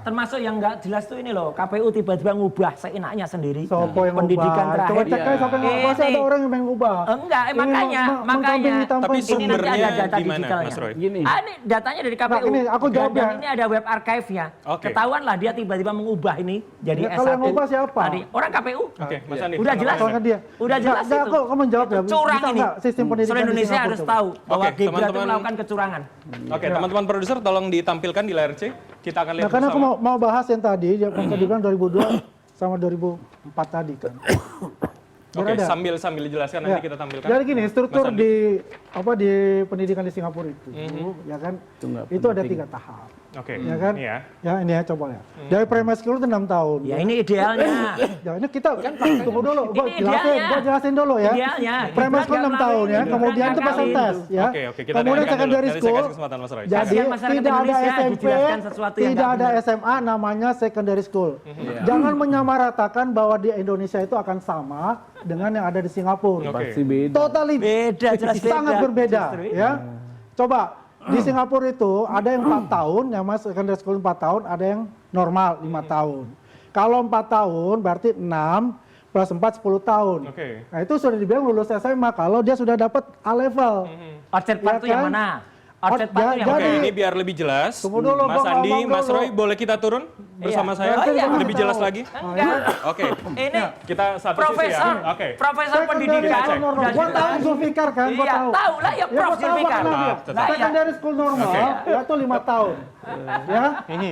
Termasuk yang nggak jelas tuh ini loh, KPU tiba-tiba ngubah seenaknya sendiri. Pendidikan terakhir. Coba cek sampai nggak pasti ada orang yang pengen ngubah. Enggak, makanya. Tapi Ini nanti ada data gimana, digitalnya. Mas Roy? Ini datanya dari KPU. Nah, ini aku jawab dan ya. ini ada web archive-nya. Ketahuan lah dia tiba-tiba mengubah ini jadi S1. Kalau yang ngubah siapa? Tadi orang KPU. Oke, Mas Andi. Udah jelas. Dia. Udah jelas itu. Aku menjawab ya. Curang ini. Sistem pendidikan seluruh Indonesia harus tahu bahwa Oke, Gibran itu teman-teman. melakukan kecurangan. Oke, teman-teman produser tolong ditampilkan di layar C. Kita akan lihat Nah, karena aku bersama. mau bahas yang tadi, yang tadi bilang 2002 sama 2004 tadi kan. Oke, Ada. sambil dijelaskan nanti kita tampilkan. Jadi gini, struktur Mas Andi. di pendidikan di Singapura itu, ya kan, itu ada 3 tahap. Oke. Ya kan? Iya. Ya ini ya coba ya. Dari primary school itu 6 tahun. Ya ini idealnya. Ya ini kita tunggu dulu, gua Ini jelasin dulu ya. Idealnya. Primary school 6 tahun ya, kemudian itu pasang tes ya. Oke, kita Kemudian dengarkan secondary dulu. Nanti saya school. kasih kesempatan Mas Roy. Jadi Kasihan masyarakat tidak ada Indonesia SMP, dijelaskan sesuatu yang tidak nggak ada benar. SMA, namanya secondary school. Jangan menyamaratakan bahwa di Indonesia itu akan sama dengan yang ada di Singapura. Oke. Totally Beda, jelas beda. sangat berbeda Justru ya. Coba di Singapura itu ada yang 4 tahun, yang mas secondary school 4 tahun, ada yang normal 5 tahun. Kalau 4 tahun berarti 6 plus 4 10 tahun. Oke. Nah, itu sudah dibilang lulus SMA kalau dia sudah dapat A level. Outset part itu yang kan? mana? Outset part itu yang Oke, Jadi- ini biar lebih jelas. Tunggu dulu, Mas gua Andi, ngomong Mas dulu. Roy, boleh kita turun bersama Iya. saya? Oh, iya. Lebih jelas lagi? Enggak. Oke. Ini Kita satu profesor, sisi ya. Oke. profesor pendidikan. cek. normal. Udah Gua jelas. tahu Zulfikar kan, gua Iya, tahu. tahu lah ya Prof gua tahu Zulfikar. karena dia. Tetap. Lah, ya. Secondary school normal ya itu 5 tahun. Ya,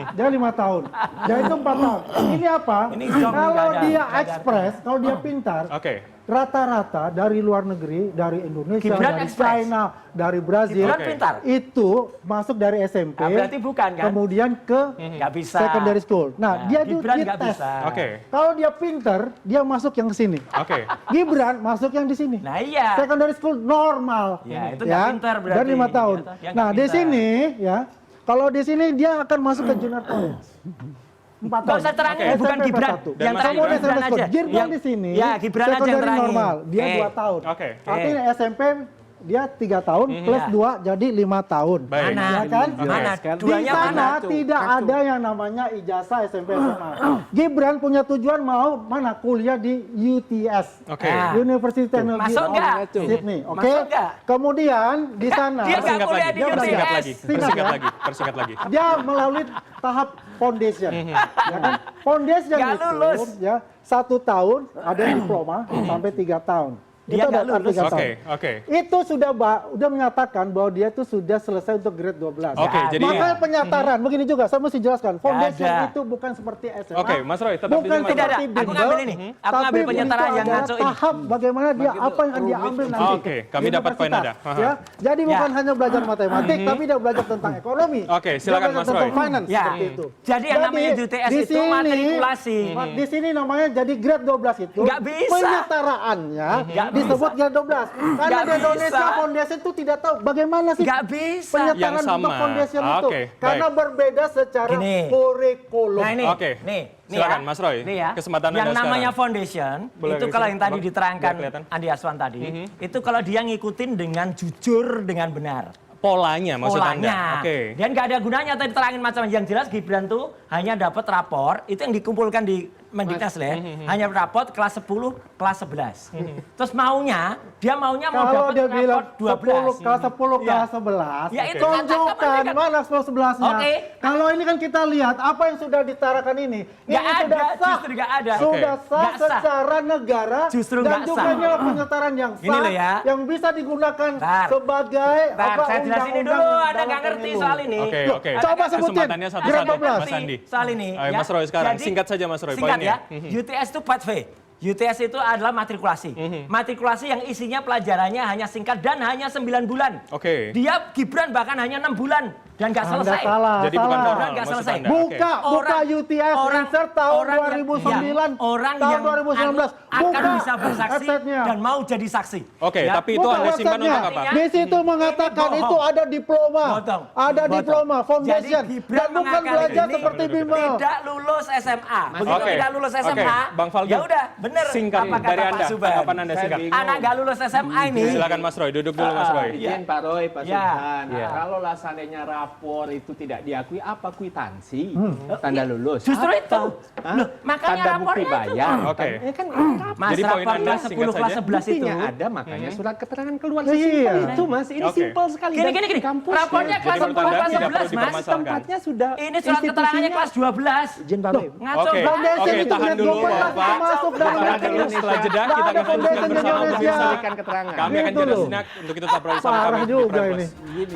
dia 5 tahun. Ya itu 4 tahun. Ini apa? Ini job Kalau nggak ada, dia nggak ada. ekspres, kalau dia pintar, Oke. rata-rata dari luar negeri, dari Indonesia, Gibran dari ekspres. China, dari Brazil, Gibran Oke. pintar. itu masuk dari SMP, Nah, berarti bukan kan? kemudian ke Nggak bisa. secondary school. Nah, dia itu Gibran nggak dites. bisa. Oke. Kalau dia pintar, dia masuk yang ke sini. Oke. Gibran masuk yang di sini. Nah iya. Secondary school normal. Ya, itu nggak pintar berarti. Dan 5 tahun. Ya, dia nggak Nah, di pintar. sini ya, kalau di sini dia akan masuk ke junior college. 4 Nggak tahun. usah terangin, SMP bukan Gibran. 4-1. Dan Yang Mas tadi Gibran Gibran aja. Gibran di sini. Ya, Gibran aja yang secondary terangin. normal, dia Oke. 2 tahun. Oke. Artinya SMP dia 3 tahun plus Iya. 2 jadi 5 tahun. Baik. Mana? Ya kan? Mana? Oke. Di Duanya sana mana? tidak ada yang namanya ijazah SMP SMA. Gibran punya tujuan mau mana kuliah di UTS. Oke. Ah. University Technology Masuk of nggak? Sydney. Oke. Masuk nggak? Kemudian di sana Dia nggak Persingkat kuliah lagi. di UTS. Persingkat lagi. Singkat Persingkat ya. lagi. Persingkat lagi. dia melalui tahap foundation. Ya kan? Foundation Nggak itu lulus. ya 1 tahun ada yang diploma sampai 3 tahun. Dia nggak lulus. 3 tahun. Oke, oke. Itu sudah menyatakan bahwa dia itu sudah selesai untuk grade 12. Oke, Ya, jadi Makanya penyataran begini juga saya mesti jelaskan. Foundation ada. itu bukan seperti SMA. Oke, Mas Roy, tetap di bukan sini, Mas Tidak ada. Roy. seperti Aku bimbel, ngambil ini. Aku tapi ngambil penyetaraan itu yang adalah ngaco ini. tahap bagaimana dia apa yang akan diambil nanti. Oke, kami dapat poin Universitas, Anda. Ya. Jadi bukan Ya. hanya belajar matematik, tapi dia belajar tentang ekonomi. Oke, Dia silakan, belajar Mas tentang Roy. finance Ya. seperti itu. Jadi yang namanya UTS di itu matrikulasi. Di sini namanya jadi grade 12 itu. Nggak bisa. Penyetaraannya Nggak disebut grade 12. Karena Nggak di Indonesia bisa. foundation itu tidak tahu bagaimana sih Nggak bisa. Yang penyetaran sama. untuk foundation itu. Oke, Karena baik. berbeda secara Gini. kurikulum. Nah ini, Oke. nih Silakan, ya. Mas Roy. Nih ya. Kesempatan yang Anda namanya sekarang. foundation, Boleh itu ke kalau sini, yang tadi Bang? diterangkan Biar kelihatan. Andi Aswan tadi, itu kalau dia ngikutin dengan jujur, dengan benar. Polanya maksud Anda. Polanya. Oke. Dan nggak ada gunanya tadi terangin macam yang jelas Gibran tuh hanya dapat rapor itu yang dikumpulkan di Mendiknasdem hanya raport kelas 10, kelas 11. Terus dia maunya mau Kalau dapat dia bilang raport 12. 10, kelas 10, Ya. kelas 11, Ya, itu kan tunjukkan tangkapan mana 10, 11-nya. Oke. Kalau ini kan kita lihat apa yang sudah ditarakan ini. Nggak Ini ada, sudah sah. justru nggak ada. Sudah Oke. sah Nggak sah. secara negara. Justru dan nggak juga sah. ini adalah penyetaran yang Ini sah. loh ya. Yang bisa digunakan Bentar. sebagai Bentar, saya jelasin ini dulu, Anda dalam nggak ngerti pemilu. soal ini. Oke, Loh, oke. coba sebutin. Kesempatannya Grade satu-satu, 12. Mas Andi. Soal ini. Ayo, Mas Roy sekarang. Singkat saja, Mas Roy, Singkat poinnya. ya. UTS itu part V. UTS itu adalah matrikulasi. Matrikulasi yang isinya pelajarannya hanya singkat dan hanya 9 bulan. Oke. Dia Gibran bahkan hanya 6 bulan dan nggak Anda selesai. salah. Jadi bukan salah. formal Nggak maksud selesai. Anda. Oke. Buka UTS insert tahun 2009, orang tahun yang 2019. akan Buka bisa bersaksi website-nya. dan mau jadi saksi. Oke, Ya. tapi itu Buka Anda simpan website-nya. untuk apa? Di situ mengatakan Ini itu bohong. ada diploma, Bohong. ada Bohong. diploma, foundation, Jadi Gibran dan bukan mengakali belajar ini seperti bimbel. Tidak lulus SMA. Begitu Oke. tidak lulus SMA, Oke, Bang Faldo. ya udah bener Singkat apa kata dari Pak Anda. Subhan. Tanggapan Anda singkat. Anak nggak lulus SMA ini. Silakan Mas Roy, duduk dulu Mas Roy. Izin Pak Roy, Pak Ya. Subhan. Iya. Kalau lah seandainya rapor itu tidak diakui, apa kwitansi tanda lulus? Justru Apa? itu. Hah? Loh, makanya tanda bukti rapornya itu. bayar. Oke. Ini kan lengkap. Mas, Jadi poin rapor Anda, kelas 10, singkat kelas saja. 11 itu. Buktinya ada, makanya surat keterangan keluar. Iya. Sesimpel itu, Mas. Ini Oke. simpel sekali. Gini, Dan gini, gini. kampusnya. Rapornya Jadi kelas menurut 10, Anda kelas tidak perlu 11, Mas. dipermasalahkan. Tempatnya sudah Ini surat keterangannya kelas 12. Izin Bapak. Ngaco Oke. banget. Oke, itu tahan lihat dulu, dompet Bapak. pasti masuk dalam Tahan rekening. dulu, setelah jeda Nggak kita ada akan lanjutkan foundation bersama Indonesia. pemirsa. Berikan keterangan. Kami akan Gitu jeda loh. sejenak untuk itu tetap bersama Parah kami di juga Prime ini. News. Gini.